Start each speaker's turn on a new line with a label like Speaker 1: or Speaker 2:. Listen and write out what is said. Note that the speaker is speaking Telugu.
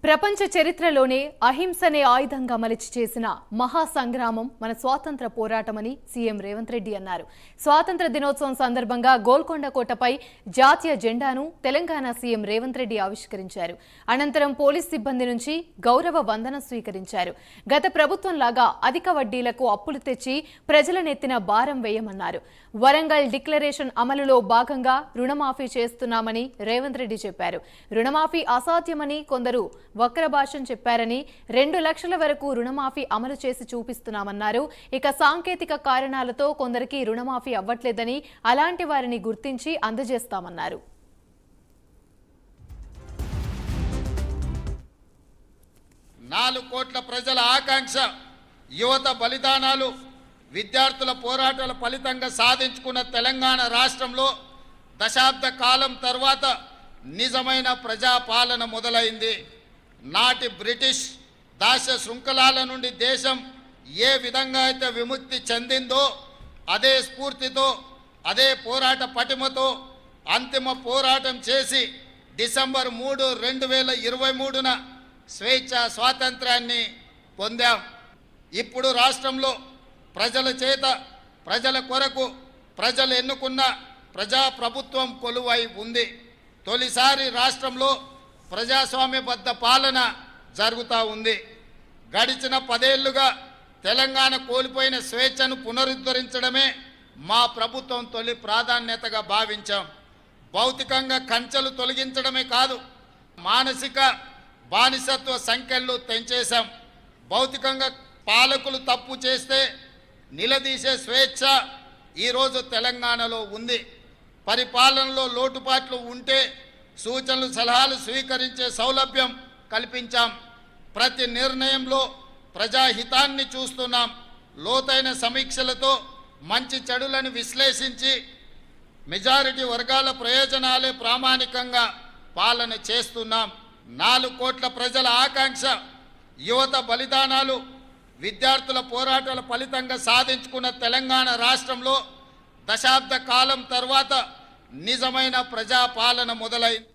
Speaker 1: ప్రపంచ చరిత్రలోనే అహింసనే ఆయుధంగా మలిచి చేసిన మహా సంగ్రామం మన స్వాతంత్ర పోరాటమని సీఎం రేవంత్ రెడ్డి అన్నారు. స్వాతంత్ర దినోత్సవం సందర్భంగా గోల్కొండ కోటపై జాతీయ జెండాను తెలంగాణ సీఎం రేవంత్ రెడ్డి ఆవిష్కరించారు. అనంతరం పోలీస్ సిబ్బంది నుంచి గౌరవ వందనం స్వీకరించారు. గత ప్రభుత్వంలాగా అధిక వడ్డీలకు అప్పులు తెచ్చి ప్రజల నెత్తిన భారం వేయమన్నారు. వరంగల్ డిక్లరేషన్ అమలులో భాగంగా రుణమాఫీ చేస్తున్నామని రేవంత్ రెడ్డి చెప్పారు. రుణమాఫీ అసాధ్యమని కొందరు వక్రభాషం చెప్పారని 2 లక్షల వరకు రుణమాఫీ అమలు చేసి చూపిస్తున్నామన్నారు. ఇక సాంకేతిక కారణాలతో కొందరికి రుణమాఫీ అవ్వట్లేదని అలాంటి వారిని గుర్తించి అందజేస్తామన్నారు.
Speaker 2: 4 కోట్ల ప్రజల ఆకాంక్ష, యువత బలిదానాలు, విద్యార్థుల పోరాటాల ఫలితంగా సాధించుకున్న తెలంగాణ రాష్ట్రంలో దశాబ్ద కాలం తర్వాత నిజమైన ప్రజాపాలన మొదలైంది. నాటి బ్రిటిష్ దాస్య శృంఖలాల నుండి దేశం ఏ విధంగా అయితే విముక్తి చెందిందో అదే స్ఫూర్తితో, అదే పోరాట పటిమతో అంతిమ పోరాటం చేసి డిసెంబర్ 3, 2023న స్వాతంత్రాన్ని పొందాం. ఇప్పుడు రాష్ట్రంలో ప్రజల చేత, ప్రజల కొరకు ప్రజలు ఎన్నుకున్న ప్రజాప్రభుత్వం కొలువై ఉంది. తొలిసారి రాష్ట్రంలో ప్రజాస్వామ్యబద్ధ పాలన జరుగుతూ ఉంది. గడిచిన 10 ఏళ్లుగా తెలంగాణ కోల్పోయిన స్వేచ్ఛను పునరుద్ధరించడమే మా ప్రభుత్వం తొలి ప్రాధాన్యతగా భావించాం. భౌతికంగా కంచెలు తొలగించడమే కాదు, మానసిక బానిసత్వ సంఖ్యలు తెంచేశాం. భౌతికంగా పాలకులు తప్పు చేస్తే నిలదీసే స్వేచ్ఛ ఈరోజు తెలంగాణలో ఉంది. పరిపాలనలో లోటుపాట్లు ఉంటే సూచనలు, సలహాలు స్వీకరించే సౌలభ్యం కల్పించాం. ప్రతి నిర్ణయంలో ప్రజాహితాన్ని చూస్తున్నాం. లోతైన సమీక్షలతో మంచి చెడులను విశ్లేషించి మెజారిటీ వర్గాల ప్రయోజనాలే ప్రామాణికంగా పాలన చేస్తున్నాం. 4 కోట్ల ప్రజల ఆకాంక్ష, యువత బలిదానాలు, విద్యార్థుల పోరాటాల ఫలితంగా సాధించుకున్న తెలంగాణ రాష్ట్రంలో దశాబ్ద కాలం తర్వాత నిజమైన ప్రజాపాలన మొదలైంది.